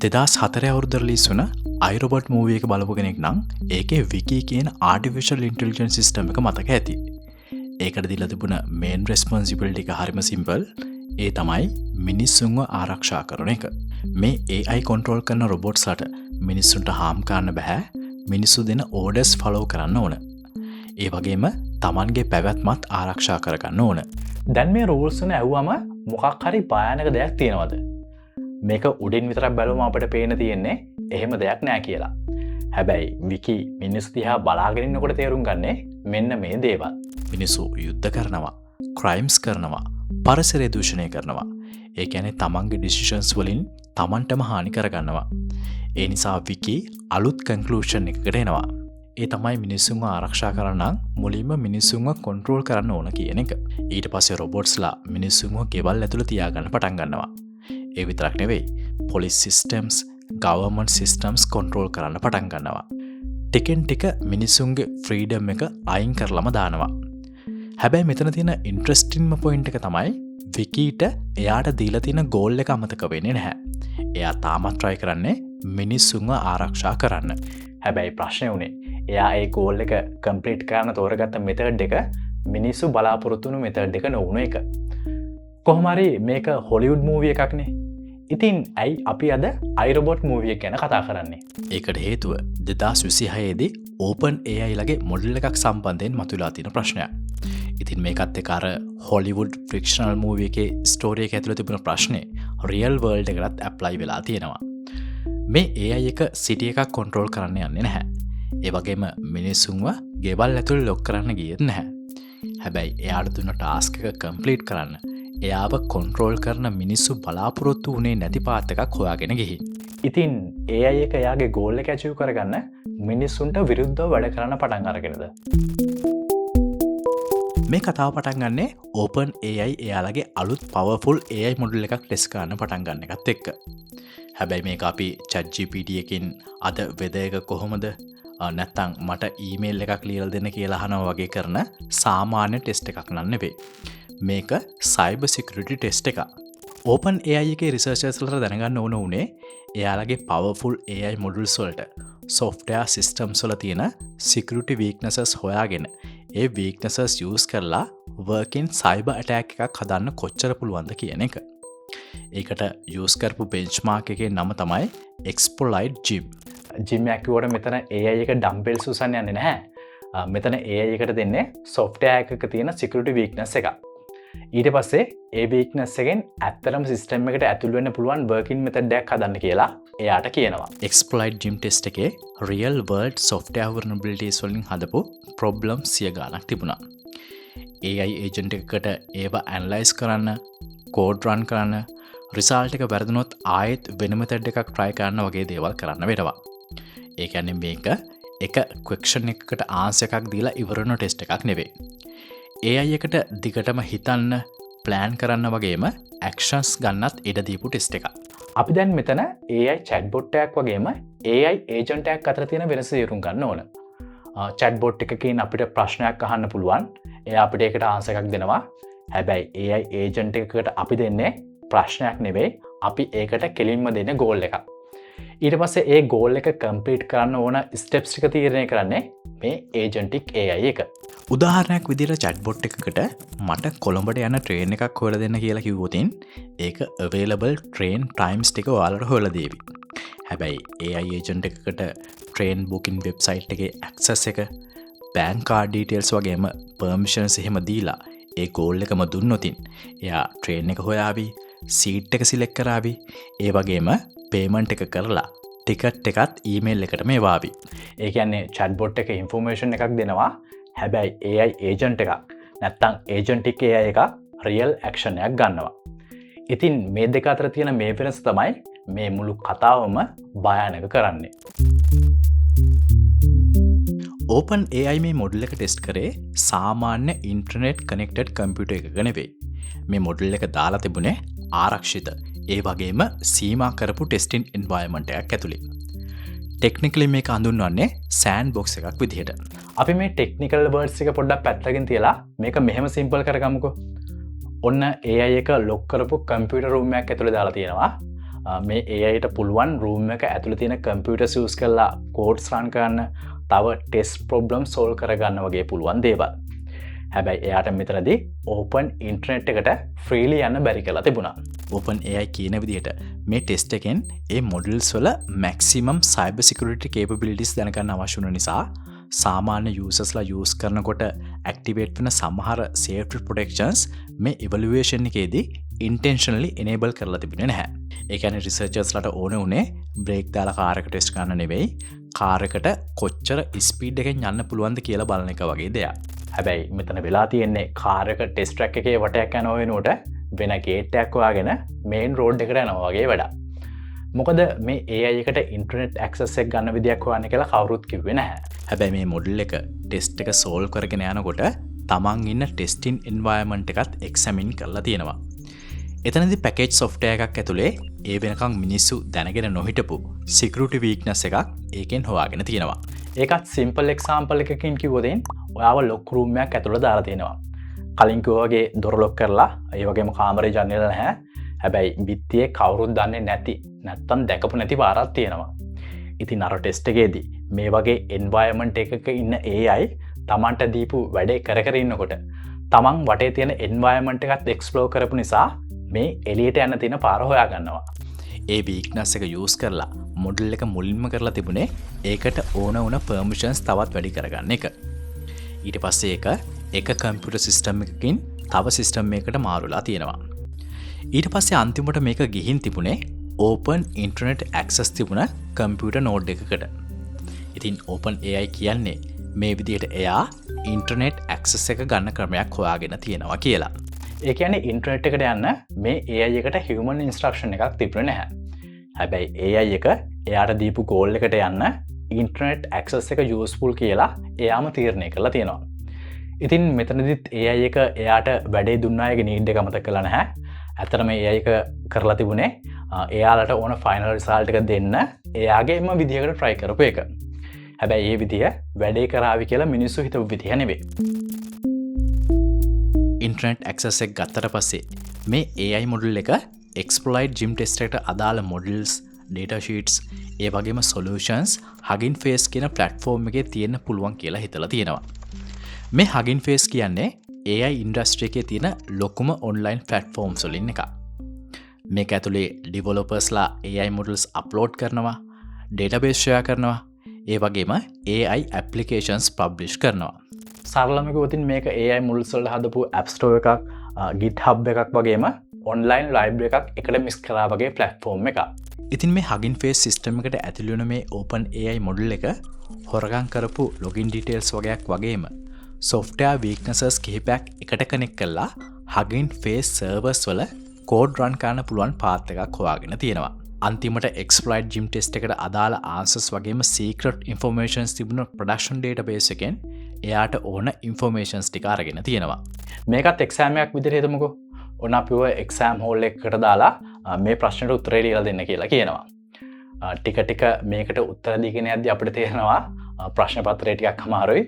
2004 අවුරුද්දට release වුණ iRobot movie එක බලපු කෙනෙක් නම් ඒකේ Wiki කියන ආටිෆිෂල් ඉන්ටෙලිජන්ස් සිස්ටම් එක මතක ඇති. ඒකට දීලා තිබුණ මේන් රෙස්පොන්සිබිලිටි එක හරිම සිම්පල්. ඒ තමයි මිනිස්සුන්ව ආරක්ෂා කරන එක. මේ AI කන්ට්‍රෝල් කරන රොබොට්ස්ලට මිනිස්සුන්ට හාම් කරන්න බෑ. මිනිස්සු දෙන ඕඩර්ස් ෆලෝ කරන්න ඕන. ඒ වගේම Tamanගේ පැවැත්මත් ආරක්ෂා කරගන්න ඕන. දැන් මේ රූල්ස් වල ඇහුවම මොකක් හරි භයානක දෙයක් තියෙනවද? මේක උඩින් විතරක් බැලුවම අපිට පේන තියෙන්නේ එහෙම දෙයක් නෑ කියලා. හැබැයි විකි මිනිස්සු දිහා බලාගෙන ඉන්නකොට තේරුම් ගන්නේ මෙන්න මේ දේවල්. මිනිස්සු යුද්ධ කරනවා, ක්‍රයිම්ස් කරනවා, පරිසරය දූෂණය කරනවා. ඒ කියන්නේ තමන්ගේ ඩිසිෂන්ස් වලින් තමන්ටම හානි කරගන්නවා. ඒ නිසා විකි අලුත් කන්ක්ලූෂන් එකකට එනවා. ඒ තමයි මිනිස්සුන්ව ආරක්ෂා කරන්න මුලින්ම මිනිස්සුන්ව කන්ට්‍රෝල් කරන්න ඕන කියන එක. ඊට පස්සේ රොබොට්ස්ලා මිනිස්සුන්ව ගෙවල් ඇතුළේ තියාගන්න පටන් ගන්නවා. ඒ විතරක් නෙවෙයි, police systems, government systems control කරන්න පටන් ගන්නවා. ටිකෙන් ටික මිනිස්සුන්ගේ ෆ්‍රීඩම් එක අයින් කරලම දානවා. හැබැයි මෙතන තියෙන ඉන්ට්‍රස්ටින්ම පොයින්ට් එක තමයි විකීට එයාට දීලා තියෙන ගෝල් එක අමතක වෙන්නේ නැහැ. එයා තාමත් try කරන්නේ මිනිස්සුන්ව ආරක්ෂා කරන්න. හැබැයි ප්‍රශ්නේ උනේ එයා ඒ ගෝල් එක කම්ප්ලීට් කරන්න තෝරගත්ත මෙතඩ් එක මිනිස්සු බලාපොරොත්තු වුණු මෙතඩ් එක නොවුණු එක. කොහොම හරි මේක හොලිවුඩ් මූවී එකක්නේ. ඉතින් ඇයි අපි අද iRobot මූවී එක ගැන කතා කරන්නේ? ඒකට හේතුව 2026 දී OpenAI ලගේ මොඩල් එකක් සම්බන්ධයෙන් මතුවලා තියෙන ප්‍රශ්නයක්. ඉතින් මේකත් එක්ක අර හොලිවුඩ් ෆික්ෂනල් මූවී එකේ ස්ටෝරි එක ඇතුළේ තිබුණ ප්‍රශ්නේ රියල් වර්ල්ඩ් එකටත් ඇප්ලයි වෙලා තියෙනවා. මේ AI එක සිටි එකක් කන්ට්‍රෝල් කරන්න යන්නේ නැහැ. ඒ වගේම මිනිස්සුන්ව ගෙවල් ඇතුළේ ලොක් කරන්න ගියෙත් නැහැ. හැබැයි එයාට දුන්න ටාස්ක් එක කම්ප්ලීට් කරන්න එයාව කොන්ට්‍රෝල් කරන මිනිස්සු බලාපොරොත්තු වුණේ නැති පාත් එකක් හොයාගෙන ගිහින්. ඉතින් AI එක එයාගේ ගෝල් එක ඇචීව් කරගන්න මිනිස්සුන්ට විරුද්ධව වැඩ කරන්න පටන් අරගෙනද? මේ කතාව පටන් ගන්නේ OpenAI එයාලගේ අලුත් පවර්ෆුල් AI මොඩල් එකක් ටෙස්ට් කරන්න පටන් ගන්න එකත් එක්ක. හැබැයි මේක අපි ChatGPT එකකින් අද වෙදර් එක කොහොමද නැත්තම් මට ඊමේල් එකක් ලියලා දෙන්න කියලා අහනවා වගේ කරන සාමාන්‍ය ටෙස්ට් එකක් නන් නෙවෙයි. මේක සයිබර් සිකියුරිටි ටෙස්ට් එකක්. OpenAI එකේ රිසර්චර්ස්ලා දැනගන්න ඕන උනේ එයාලගේ පවර්ෆුල් AI මොඩල්ස් වලට software systems වල තියෙන security weaknesses හොයාගෙන ඒ weaknesses use කරලා working cyber attack එකක් හදන්න කොච්චර පුළුවන්ද කියන එක. ඒකට use කරපු benchmark එකේ නම තමයි Exploit Gym. Gym එක කිව්වට මෙතන AI එක dumbbells උසන්න යන්නේ නැහැ. මෙතන AI එකට දෙන්නේ software එකක තියෙන security weakness එකක්. ඊට පස්සේ ඒ weakness එකෙන් ඇත්තටම සිස්ටම් එකට ඇතුල් වෙන්න පුළුවන් working method එකක් හදන්න කියලා එයාට කියනවා. Exploit Gym test එකේ real world software vulnerabilities වලින් හදපු problems 100 ගාණක් තිබුණා. AI agent එකකට ඒවා analyze කරන්න, code run කරන්න, result එක වැරදුනොත් ආයෙත් වෙන method එකක් try කරන්න වගේ දේවල් කරන්න වෙනවා. ඒ කියන්නේ මේක එක question එකකට answer එකක් දීලා ඉවරන test එකක් නෙවෙයි. AI එකට දිගටම හිතන්න, ප්ලෑන් කරන්න වගේම ඇක්ෂන්ස් ගන්නත් ඉඩ දීපු ටෙස්ට් එකක්. අපි දැන් මෙතන AI chatbot එකක් වගේම AI agent එකක් අතර තියෙන වෙනස තේරුම් ගන්න ඕන. chatbot එකකින් අපිට ප්‍රශ්නයක් අහන්න පුළුවන්. එයා අපිට ඒකට ආන්සර් එකක් දෙනවා. හැබැයි AI agent එකකට අපි දෙන්නේ ප්‍රශ්නයක් නෙවෙයි. අපි ඒකට කෙලින්ම දෙන ගෝල් එකක්. ඊට පස්සේ ඒ ගෝල් එක කම්ප්ලීට් කරන්න ඕන ස්ටෙප්ස් ටික තීරණය කරන්නේ මේ agentic AI එක. උදාහරණයක් විදිහට chatbot එකකට මට කොළඹට යන ට්‍රේන් එකක් හොයලා දෙන්න කියලා කිව්වොත් ඒක available train times ටික ඔයාලට හොයලා දෙවි. හැබැයි AI agent එකකට train booking website එකේ access එක, bank card details වගේම permissions එහෙම දීලා ඒ goal එකම දුන්නොත් එයා train එක හොයාවි, seat එක select කරાવી, ඒ වගේම payment එක කරලා ටිකට් එකත් ඊමේල් එකටම එවාවි. ඒ කියන්නේ chatbot එක information එකක් දෙනවා. හැබැයි AI agent එකක් නැත්තම් agentic AI එකක් real action එකක් ගන්නවා. ඉතින් මේ දෙක අතර තියෙන මේ වෙනස තමයි මේ මුළු කතාවම භයානක කරන්නේ. OpenAI මේ මොඩල් එක ටෙස්ට් කරේ සාමාන්‍ය ඉන්ටර්නෙට් කනෙක්ටඩ් කම්පියුටර් එකක නෙවෙයි. මේ මොඩල් එක දාලා තිබුණේ ආරක්ෂිත, ඒ වගේම සීමා කරපු ටෙස්ටිං එන්වයරන්මන්ට් එකක් ඇතුලේ. ටෙක්නිකලි මේක හඳුන්වන්නේ සෑන්ඩ් බොක්ස් එකක් විදිහට. අපි මේ ටෙක්නිකල් වර්ඩ්ස් එක පොඩ්ඩක් පැත්තකින් තියලා මේක මෙහෙම සිම්පල් කරගමුකෝ. ඔන්න AI එක ලොක් කරපු කම්පියුටර් රූම් එකක් ඇතුලේ දාලා තියෙනවා. මේ ඒයට පුළුවන් රූම් එක ඇතුළ තියෙන කම්පියුටර් සියස් කරලා කෝඩ්ස් රන් කරන්න තව ටෙස් ප්‍රොබ්ලම් සෝල් කරගන්න වගේ පුළුවන් දේවල්. හැබැයි එයාට මෙතනදී ඕපන් ඉන්ටර්නෙට් එකට ෆ්‍රීලි යන්න බැරි කරලා තිබුණා. ඕපන් AI කියන විදිහට මේ ටෙස්ට් එකෙන් ඒ මොඩල්ස් වල මැක්සිමම් සයිබර් සිකියුරිටි කේපබිලිටිස් දැනගන්න අවශ්‍ය වුණ නිසා සාමාන්‍ය යූසර්ස්ලා යූස් කරනකොට ඇක්ටිවේට් වෙන සමහර සේෆ්ටි ප්‍රොටෙක්ෂන්ස් මේ ඉවලුවේෂන් එකේදී ඉන්ටෙන්ෂනලි එනේබල් කරලා තිබුණේ නැහැ. ඒ කියන්නේ රිසර්චර්ස්ලාට ඕන උනේ බ්‍රේක් දාලා කාර් එක ටෙස්ට් කරන්න නෙවෙයි, කාර් එකට කොච්චර ස්පීඩ් එකෙන් යන්න පුළුවන්ද කියලා බලන එක වගේ දෙයක්. හැබැයි මෙතන වෙලා තියෙන්නේ කාර් එක ටෙස්ට් ට්‍රැක් එකේ වටයක් යනවා වෙනුවට වෙන ගේට් එකක් වාගෙන මේන් රෝඩ් එකට යනවා වගේ වැඩක්. මොකද මේ AI එකට ඉන්ටර්නෙට් ඇක්සස් එක ගන්න විදියක් හොයන්න කියලා කවුරුත් කිව්වේ නැහැ. හැබැයි මේ මොඩල් එක ටෙස්ට් එක සෝල්ව් කරගෙන යනකොට තමන් ඉන්න ටෙස්ටින් එන්වයරන්මන්ට් එකත් එක්සැමින් කරලා තියෙනවා. එතනදි පැකේජ් සොෆ්ට්වෙයාර් එකක් ඇතුලේ ඒ වෙනකන් මිනිස්සු දැනගෙන නොහිටපු සිකියුරිටි වීක්නස් එකක් ඒකෙන් හොයාගෙන තියෙනවා. ඒකත් සිම්පල් එක්සාම්පල් එකකින් කිව්වොත් ඔයාව ලොක් රූම් එකක් ඇතුළට දාලා තියෙනවා. කලින් කිව්වා වගේ දොර ලොක් කරලා ඒ වගේම කාමරේ ජன்னල නැහැ. හැබැයි බිත්තියේ කවුරුත් දන්නේ නැති නැත්තම් දැකපු නැති පාරක් තියෙනවා. ඉතින් අර ටෙස්ට් එකේදී මේ වගේ එන්වයරන්මන්ට් එකක ඉන්න AI තමන්ට දීපු වැඩේ කර කර ඉන්නකොට තමන් වටේ තියෙන එන්වයරන්මන්ට් එකත් එක්ස්ප්ලෝර් කරපු නිසා මේ එළියට යන්න තියෙන පාර හොයාගන්නවා. ඒ වීක්නස් එක යූස් කරලා මොඩල් එක මුලින්ම කරලා තිබුණේ ඒකට ඕන වුණ පර්මිෂන්ස් තවත් වැඩි කරගන්න එක. ඊට පස්සේ එක කම්පියුටර් සිස්ටම් එකකින් තව සිස්ටම් එකකට මාරුලා තියෙනවා. ඊට පස්සේ අන්තිමට මේක ගිහින් තිබුණේ ඕපන් ඉන්ටර්නෙට් ඇක්සස් තිබුණ කම්පියුටර් නෝඩ් එකකට. ඉතින් ඕපන් AI කියන්නේ මේ විදිහට එයා ඉන්ටර්නෙට් ඇක්සස් එක ගන්න ක්‍රමයක් හොයාගෙන තියෙනවා කියලා. ඒ කියන්නේ ඉන්ටර්නෙට් එකට යන්න මේ AI එකට හියුමන් ඉන්ස්ට්‍රක්ෂන් එකක් තිබුණේ නැහැ. හැබැයි AI එක එයාට දීපු ගෝල් එකට යන්න ඉන්ටර්නෙට් ඇක්සස් එක යූස්ෆුල් කියලා එයාම තීරණය කරලා තියෙනවා. ඉතින් මෙතනදිත් AI එක එයාට වැඩේ දුන්න අයගේ නීඩ් එක අමතක කළා නැහැ. ඇත්තටම AI එක කරලා තිබුණේ එයාලට ඕන ෆයිනල් රිසල්ට් එක දෙන්න එයාගේම විදිහකට try කරපු එක. හැබැයි මේ විදිය වැඩේ කරાવી කියලා මිනිස්සු හිතපු විදිහ නෙවෙයි. ඉන්ටර්නෙට් ඇක්සස් එක ගත්තට පස්සේ මේ AI මොඩල් එක එක්ස්ප්ලොයිට් ජිම් ටෙස්ට් එකට අදාළ මොඩල්ස්, ඩේටා ෂීට්ස්, ඒ වගේම සොලියුෂන්ස් Hugging Face කියන ප්ලැට්ෆෝම් එකේ තියෙන්න පුළුවන් කියලා හිතලා තියෙනවා. මේ Hugging Face කියන්නේ AI ඉන්ඩස්ට්‍රි එකේ තියෙන ලොකුම ඔන්ලයින් ප්ලැට්ෆෝම්ස් වලින් එකක්. මේක ඇතුලේ ඩෙවලොපර්ස්ලා AI මොඩල්ස් අප්ලෝඩ් කරනවා, ඩේටාබේස් ෂෙයා කරනවා, ඒ වගේම AI ඇප්ලිකේෂන්ස් පබ්ලිෂ් කරනවා. සරලම කිව්වොත් මේක AI මොඩල්ස් වල හදපු App Store එකක්, GitHub එකක් වගේම ඔන්ලයින් ලයිබ්‍රරි එකක් එකට මික්ස් කරා වගේ ප්ලැට්ෆෝම් එකක්. ඉතින් මේ Hugging Face සිස්ටම් එකට ඇතුළු වෙන මේ ඕපන් AI මොඩල් එක හොරගම් කරපු ලොගින් ඩීටේල්ස් වගේක් වගේම software weaknesses කිහිපයක් එකට කනෙක්ට් කරලා Hugging Face servers වල කෝඩ් රන් කරන්න පුළුවන් පාත් එකක් හොයාගෙන තියෙනවා. අන්තිමට exploit gym test එකට අදාළ answers වගේම secret informations තිබුණ production database එකෙන් එයාට ඕන informations ටික අරගෙන තියෙනවා. මේකත් exam එකක් විදිහට හිතමුකෝ. ඔන්න අපිව exam hall එකකට දාලා මේ ප්‍රශ්නෙට උත්තරේ ලියලා දෙන්න කියලා කියනවා. ටික මේකට උත්තර දීගෙන යද්දී අපිට තේරෙනවා ප්‍රශ්න පත්‍රය ටිකක් අමාරුයි.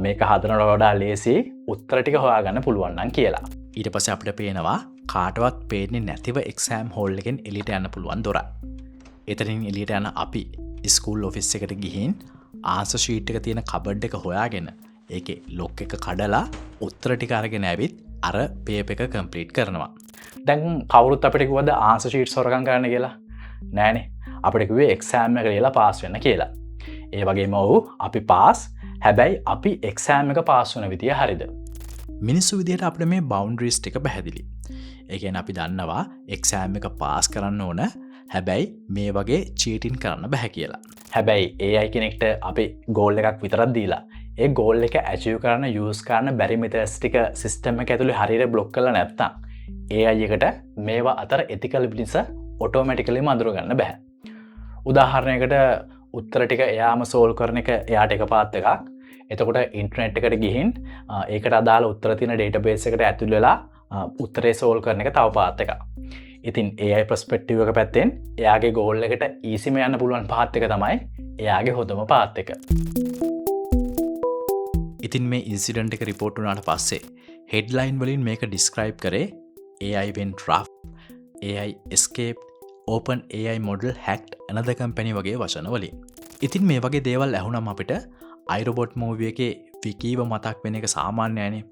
මේක හදනවට වඩා ලේසි උත්තර ටික හොයාගන්න පුළුවන් නම් කියලා. ඊට පස්සේ අපිට පේනවා කාටවත් පේන්නේ නැතිව එක්සෑම් හෝල් එකෙන් එළියට යන්න පුළුවන් දොර. එතනින් එළියට යන අපි ස්කූල් ඔෆිස් එකට ගිහින් ආන්සර් ෂීට් එක තියෙන කබඩ් එක හොයාගෙන ඒකේ ලොක් එක කඩලා උත්තර ටික අරගෙන ඇවිත් අර පේපර් එක කම්ප්ලීට් කරනවා. දැන් කවුරුත් අපිට කිව්වද ආන්සර් ෂීට්ස් හොරගම් කරන්න කියලා? නෑනේ. අපිට කිව්වේ එක්සෑම් එක ලියලා පාස් වෙන්න කියලා. ඒ වගේම අපි පාස්. හැබැයි අපි එක්සෑම් එක පාස් වන විදිය හරිද? මිනිස්සු විදිහට අපිට මේ බවුන්ඩරිස් ටික පැහැදිලි. ඒ කියන්නේ අපි දන්නවා එක්සෑම් එක පාස් කරන්න ඕන. හැබැයි මේ වගේ චීටින් කරන්න බෑ කියලා. හැබැයි AI කෙනෙක්ට අපි ගෝල් එකක් විතරක් දීලා ඒ ගෝල් එක ඇචීව් කරන්න යූස් කරන්න බැරි මෙතඩ්ස් ටික සිස්ටම් එක ඇතුලේ හරියට බ්ලොක් කරලා නැත්තම් AI එකට මේවා අතර එතිකල් බිලින්ස ඔටෝමැටිකලිම අඳුර ගන්න බෑ. උදාහරණයකට උත්තර ටික එයාම සෝල් කරන එක එයාට එක පාත් එකක්. එතකොට ඉන්ටර්නෙට් එකට ගිහින් ඒකට අදාළ උත්තර තියෙන ඩේටාබේස් එකට ඇතුල් වෙලා උත්තරේ සෝල් කරන එක තව පාත් එකක්. ඉතින් AI ප්‍රස්පෙක්ටිව් එක පැත්තෙන් එයාගේ ගෝල් එකට ඊසිම යන්න පුළුවන් පාත් එක තමයි එයාගේ හොඳම පාත් එක. ඉතින් මේ ඉන්සිඩන්ට් එක රිපෝට් වුණාට පස්සේ හෙඩ්ලයින් වලින් මේක ඩිස්ක්‍රයිබ් කරේ AI went rough, AI escaped, open AI model hacked another company වගේ වචන වලින්. ඉතින් මේ වගේ දේවල් ඇහුනම අපිට iRobot movie එකේ විකීව මතක් වෙන එක සාමාන්‍යයනේ.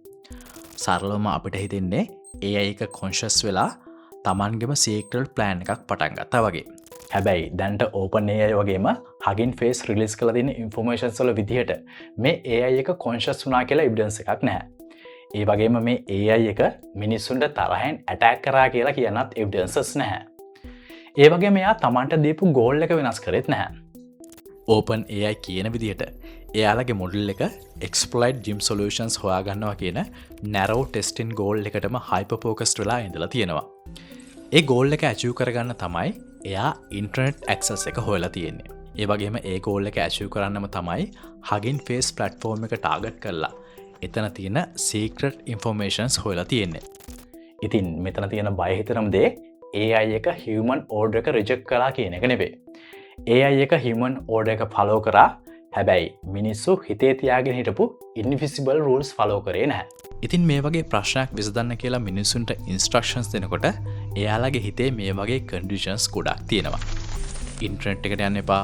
සරලවම අපිට හිතෙන්නේ AI එක conscious වෙලා Tamanගෙම secret plan එකක් පටන් ගත්තා වගේ. හැබැයි දැන්ට OpenAI වගේම Hugging Face රිලීස් කරලා තියෙන ඉන්ෆෝමේෂන්ස් වල විදිහට මේ AI එක conscious වුණා කියලා evidence එකක් නැහැ. ඒ වගේම මේ AI එක මිනිස්සුන්ට තරහෙන් attack කරා කියලා කියනත් evidences නැහැ. ඒ වගේම එයා Tamanට දීපු goal එක වෙනස් කරෙත් නැහැ. OpenAI කියන විදිහට එයාලගේ මොඩල් එක exploit gym solutions හොයාගන්නවා කියන narrow testing goal එකටම hyper focused වෙලා ඉඳලා තියෙනවා. ඒ goal එක achieve කරගන්න තමයි එයා internet access එක හොයලා තියෙන්නේ. ඒ වගේම ඒ goal එක achieve කරන්නම තමයි Hugging Face platform එක target කරලා එතන තියෙන secret informations හොයලා තියෙන්නේ. ඉතින් මෙතන තියෙන බය හිතනම දේ AI එක human order එක reject කරා කියන එක නෙවෙයි. AI එක human order එක follow කරා. හැබැයි මිනිස්සු හිතේ තියාගෙන හිටපු invisible rules follow කරේ නැහැ. ඉතින් මේ වගේ ප්‍රශ්නයක් විසඳන්න කියලා මිනිස්සුන්ට instructions දෙනකොට එයාලගේ හිතේ මේ වගේ conditions ගොඩක් තියෙනවා. ඉන්ටර්නෙට් එකට යන්න එපා,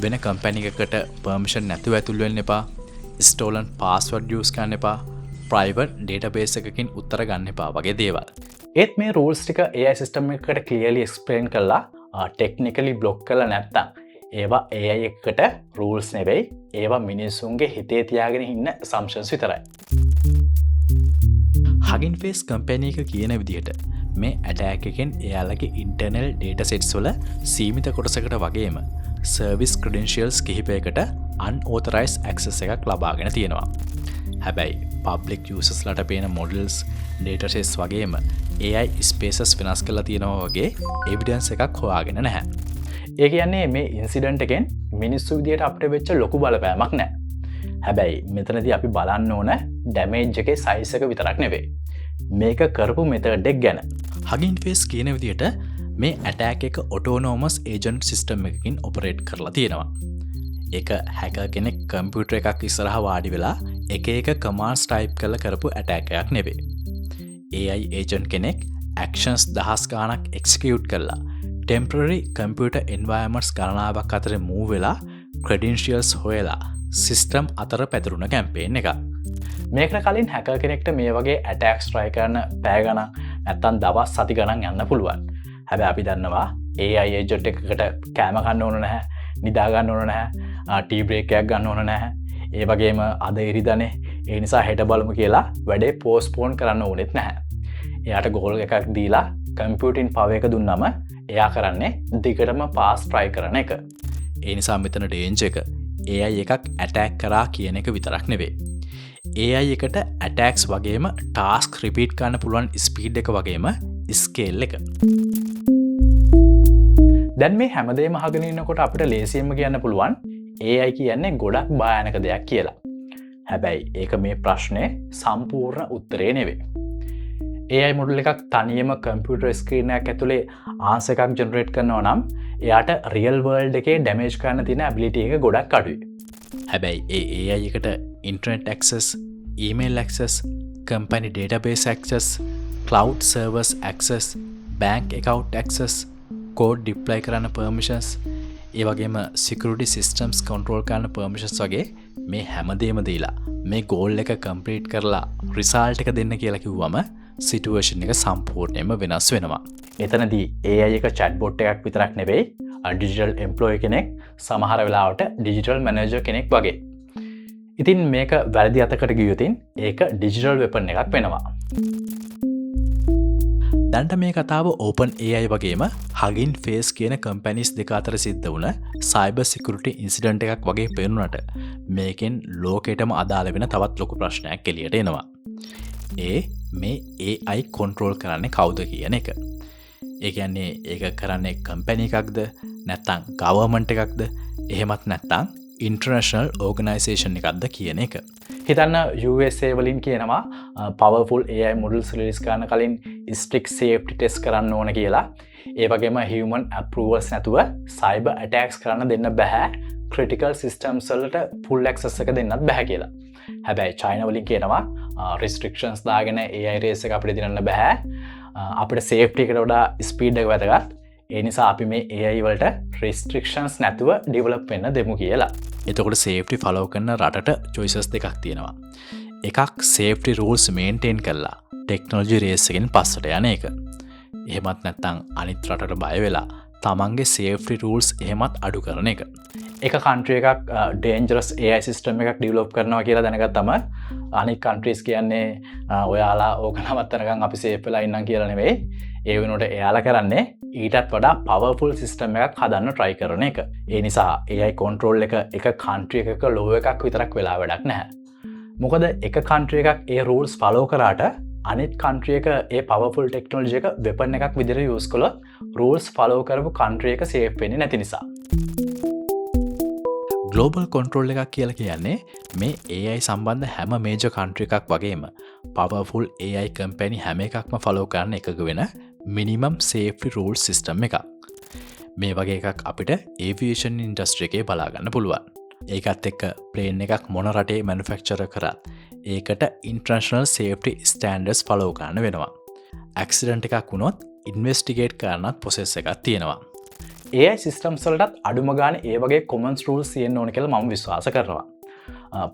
වෙන කම්පැනි එකකට permission නැතුව ඇතුල් වෙන්න එපා, stolen password use කරන්න එපා, private database එකකින් උත්තර ගන්න එපා වගේ දේවල්. ඒත් මේ rules ටික AI system එකකට clearly explain කරලා technically block කරලා නැත්තම් ඒවා AI එකට rules නෙවෙයි, ඒවා මිනිස්සුන්ගේ හිතේ තියාගෙන ඉන්න assumptions විතරයි. Hugging Face කම්පැනි එක කියන විදිහට මේ ඇටැක් එකෙන් එයාලගේ internal data sets වල සීමිත කොටසකට වගේම service credentials කිහිපයකට unauthorized access එකක් ලබාගෙන තියෙනවා. හැබැයි public users ලට පේන models, data sets වගේම AI spaces වෙනස් කරලා තියෙනවා වගේ evidence එකක් හොයාගෙන නැහැ. ඒ කියන්නේ මේ incident එකෙන් මිනිස්සු විදියට අපිට වෙච්ච ලොකු බලපෑමක් නැහැ. හැබැයි මෙතනදී අපි බලන්න ඕන damage එකේ size එක විතරක් නෙවෙයි. මේක කරපු method එක ගැන. Hugging Face කියන විදිහට මේ attack එක autonomous agent system එකකින් operate කරලා තියෙනවා. ඒක hacker කෙනෙක් computer එකක් ඉස්සරහා වාඩි වෙලා එක එක commands type කරලා කරපු attack එකක් නෙවෙයි. AI agent කෙනෙක් actions දහස් ගාණක් execute කරලා temporary computer environments ගණනාවක් අතර move වෙලා credentials හොයලා system අතර පැතිරුණ campaign එකක්. මේකට කලින් hacker කෙනෙක්ට මේ වගේ attacks try කරන පැය ගණන් නැත්තම් දවස් සති ගණන් යන්න පුළුවන්. හැබැයි අපි දන්නවා AI agent එකකට කෑම කන්න ඕන නැහැ, නිදා ගන්න ඕන නැහැ, ටී බ්‍රේක් එකක් ගන්න ඕන නැහැ. ඒ වගේම අද ඉරිදානේ, ඒ නිසා හෙට බලමු කියලා වැඩේ postpone කරන්න ඕනෙත් නැහැ. එයාට goal එකක් දීලා computing power එක දුන්නම එයා කරන්නේ දිගටම pass try කරන එක. ඒ නිසා මෙතන danger එක AI එකක් attack කරා කියන එක විතරක් නෙවෙයි. AI එකට attacks වගේම task repeat කරන්න පුළුවන් speed එක වගේම scale එක. දැන් මේ හැමදේම අහගෙන ඉන්නකොට අපිට ලේසියෙන්ම කියන්න පුළුවන් AI කියන්නේ ගොඩක් භයානක දෙයක් කියලා. හැබැයි ඒක මේ ප්‍රශ්නේ සම්පූර්ණ උත්තරේ නෙවෙයි. AI මොඩල් එකක් තනියම කම්පියුටර් ස්ක්‍රීන් එකක් ඇතුලේ ආන්සර් එකක් ජෙනරේට් කරනවා නම් එයාට රියල් වර්ල්ඩ් එකේ ඩැමේජ් කරන්න තියෙන ඇබිලිටි එක ගොඩක් අඩුයි. හැබැයි ඒ AI එකට internet access, email access, company database access, cloud servers access, bank account access, code deploy කරන්න permissions, ඒ වගේම security systems control කරන්න permissions වගේ මේ හැමදේම දීලා මේ goal එක complete කරලා result එක දෙන්න කියලා කිව්වම situation එක සම්පූර්ණයෙන්ම වෙනස් වෙනවා. එතනදී AI එක chatbot එකක් විතරක් නෙවෙයි, digital employee කෙනෙක්, සමහර වෙලාවට digital manager කෙනෙක් වගේ. ඉතින් මේක වැරදි අතකට ගියොතින් ඒක digital weapon එකක් වෙනවා. දැන්ට මේ කතාව OpenAI වගේම Hugging Face කියන companies දෙක අතර සිද්ධ වුණ cyber security incident එකක් වගේ පේනුනට මේකෙන් ලෝකෙටම අදාළ වෙන තවත් ලොකු ප්‍රශ්නයක් එළියට එනවා. මේ AI control කරන්නේ කවුද කියන එක. ඒ කියන්නේ ඒක කරන්නේ company එකක්ද නැත්නම් government එකක්ද එහෙමත් නැත්නම් international organization එකක්ද කියන එක. හිතන්න USA වලින් කියනවා powerful AI models release කරන්න කලින් strict safety test කරන්න ඕන කියලා. ඒ වගේම human approvals නැතුව cyber attacks කරන්න දෙන්න බෑ. critical systems වලට full access එක දෙන්නත් බෑ කියලා. හැබැයි China වලින් කියනවා restrictions දාගෙන AI race එක අපිට දිනන්න බෑ. අපිට safety එකට වඩා speed එක වැදගත්. ඒ නිසා අපි මේ AI වලට restrictions නැතුව develop වෙන්න දෙමු කියලා. එතකොට සේෆ්ටි ෆලෝ කරන රටට චොයිසස් දෙකක් තියෙනවා. එකක් සේෆ්ටි රූල්ස් මේන්ටේන් කරලා ටෙක්නොලොජි රේස් එකෙන් පස්සට යන එක. එහෙමත් නැත්නම් අනිත් රටට බය වෙලා තමන්ගේ සේෆ්ටි රූල්ස් එහෙමත් අඩු කරන එක. එක කන්ට්‍රිය එකක් ඩේන්ජරස් AI සිස්ටම් එකක් ඩිවලොප් කරනවා කියලා දැනගත්තම අනික් කන්ට්‍රීස් කියන්නේ ඔයාලා ඕක නවත්තනකම් අපි සේෆ් වෙලා ඉන්නම් කියලා නෙවෙයි. ඒ වෙනුවට එයාලා කරන්නේ ඊටත් වඩා පවර්ෆුල් සිස්ටම් එකක් හදන්න try කරන එක. ඒ නිසා AI control එක කන්ට්‍රි එකක ලෝ එකක් විතරක් වෙලා වැඩක් නැහැ. මොකද එක කන්ට්‍රි එකක් ඒ රූල්ස් ෆලෝ කරාට අනිත් කන්ට්‍රි එක ඒ පවර්ෆුල් ටෙක්නොලොජි එක වෙපන් එකක් විදිහට යූස් කළොත් රූල්ස් ෆලෝ කරපු කන්ට්‍රි එක සේෆ් වෙන්නේ නැති නිසා. ගලෝබල් කොන්ට්‍රෝල් එකක් කියලා කියන්නේ මේ AI සම්බන්ධ හැම මේජර් කන්ට්‍රි එකක් වගේම පවර්ෆුල් AI කම්පැනි හැම එකක්ම ෆලෝ කරන එකක වෙන මිනිමම් සේෆ්ටි රූල් සිස්ටම් එකක්. මේ වගේ එකක් අපිට ඒවියේෂන් ඉන්ඩස්ට්‍රි එකේ බලාගන්න පුළුවන්. ඒකත් එක්ක ප්ලේන් එකක් මොන රටේ මැනුෆැක්චර් කරත් ඒකට ඉන්ටර්නැෂනල් සේෆ්ටි ස්ටෑන්ඩර්ඩ්ස් ෆලෝ කරන්න වෙනවා. ඇක්සිඩන්ට් එකක් වුණොත් ඉන්වෙස්ටිගේට් කරන්නත් ප්‍රොසෙස් එකක් තියෙනවා. AI සිස්ටම්ස් වලටත් අඩුම ගානේ ඒ වගේ කොමන්ස් රූල්ස් තියෙන්න ඕන කියලා මම විශ්වාස කරනවා.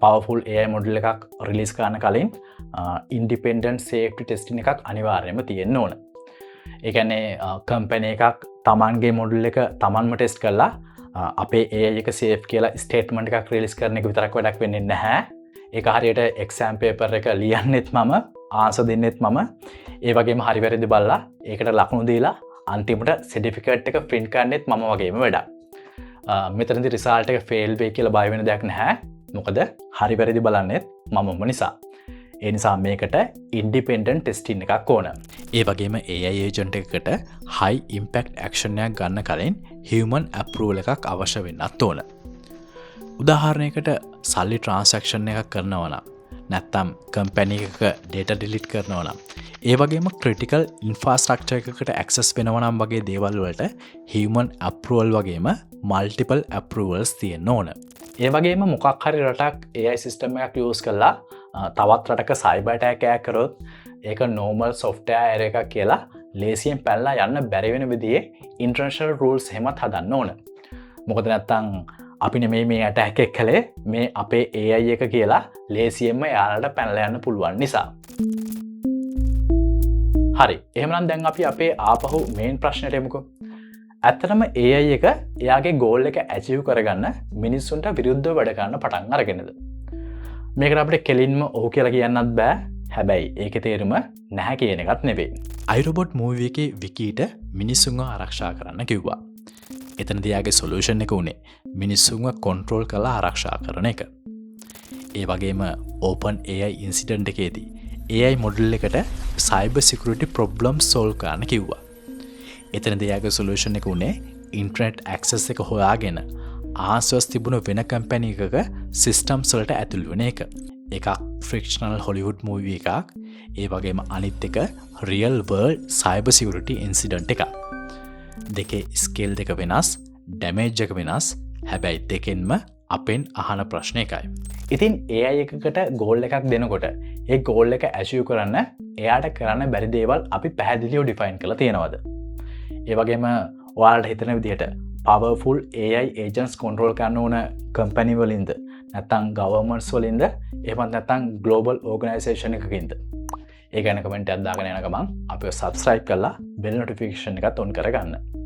පවර්ෆුල් AI මොඩල් එකක් රිලීස් කරන්න කලින් ඉන්ඩිපෙන්ඩන්ට් සේෆ්ටි ටෙස්ටිං එකක් අනිවාර්යයෙන්ම තියෙන්න ඕන. ඒ කියන්නේ කම්පැනි එකක් තමන්ගේ මොඩල් එක තමන්ම ටෙස්ට් කරලා අපේ AI එක සේෆ් කියලා ස්ටේට්මන්ට් එකක් රිලීස් කරන එක විතරක් වැඩක් වෙන්නේ නැහැ. ඒක හරියට එක්සෑම් පේපර් එක ලියන්නෙත් මම ආන්සර් දෙන්නෙත් මම ඒ වගේම හරි වැරදි බලලා ඒකට ලකුණු දීලා අන්තිමට සර්ටිෆිකේට් එක print කරන්නෙත් මම වගේම වැඩක්. මෙතනදී රිසල්ට් එක ෆේල් වෙයි කියලා බය වෙන දෙයක් නැහැ. මොකද හරි වැරදි බලන්නෙත් මමම නිසා. ඒ නිසා මේකට ඉන්ඩිපෙන්ඩන්ට් ටෙස්ටිං එකක් ඕන. ඒ වගේම AI ඒජන්ට් එකකට high impact action එකක් ගන්න කලින් human approval එකක් අවශ්‍ය වෙන්නත් ඕන. උදාහරණයකට සල්ලි ට්‍රාන්සැක්ෂන් එකක් කරනවා නම් නැත්තම් කම්පැනි එකක data delete කරනවා නම් ඒ වගේම critical infrastructure එකකට access වෙනවා නම් වගේ දේවල් වලට human approval වගේම multiple approvals තියෙන්න ඕන. ඒ වගේම මොකක් හරි රටක් AI සිස්ටම් එකක් යූස් කරලා තවත් රටක සයිබර් ඇටැක් එකක් කරොත් ඒක normal software එකක් කියලා ලේසියෙන් පැනලා යන්න බැරි වෙන විදිහේ international rules එහෙමත් හදන්න ඕන. මොකද නැත්තම් අපි නෙමෙයි මේ ඇටැක් එක කළේ මේ අපේ AI එක කියලා ලේසියෙන්ම යාලට පැනලා යන්න පුළුවන් නිසා. හරි. එහෙනම් දැන් අපි අපේ ආපහු මේන් ප්‍රශ්නෙට එමුකෝ. ඇත්තටම AI එක එයාගේ ගෝල් එක ඇචීව් කරගන්න මිනිස්සුන්ට විරුද්ධව වැඩ කරන්න පටන් අරගෙනද? මේකට අපිට කෙලින්ම ඔව් කියලා කියන්නත් බෑ. හැබැයි ඒකේ තේරුම නැහැ කියන එකත් නෙවෙයි. iRobot movie එකේ විකීට මිනිස්සුන්ව ආරක්ෂා කරන්න කිව්වා. එතනදී යාගේ සොලියුෂන් එක උනේ මිනිස්සුන්ව කන්ට්‍රෝල් කරලා ආරක්ෂා කරන එක. ඒ වගේම OpenAI ඉන්සිඩන්ට් එකේදී AI මොඩල් එකට cyber security problems solve කරන්න කිව්වා. එතනදී යාගේ සොලියුෂන් එක උනේ ඉන්ටර්නෙට් ඇක්සස් එක හොයාගෙන ආන්සර්ස් තිබුණ වෙන කම්පැනි එකක සිස්ටම්ස් වලට ඇතුල් වෙන එක. එකක් ෆ්‍රික්ෂනල් හොලිවුඩ් මූවී එකක්. ඒ වගේම අනිත් එක real world cyber security incident එකක්. දෙකේ ස්කේල් දෙක වෙනස්, ඩැමේජ් එක වෙනස්. හැබැයි දෙකෙන්ම අපෙන් අහන ප්‍රශ්න එකයි. ඉතින් AI එකකට ගෝල් එකක් දෙනකොට ඒ ගෝල් එක ඇචීව් කරන්න එයාට කරන්න බැරි දේවල් අපි පැහැදිලිව ඩිෆයින් කරලා තියෙනවද? ඒ වගේම ඔයාලට හිතන විදිහට powerful AI agents control කරන්න ඕන කම්පැනි වලින්ද නැත්නම් governments වලින්ද එහෙමත් නැත්නම් global organization එකකින්ද? ඒ ගැන කමෙන්ට් එකක් දාගෙන යන ගමන් අපිව subscribe කරලා bell notification එකත් on කරගන්න.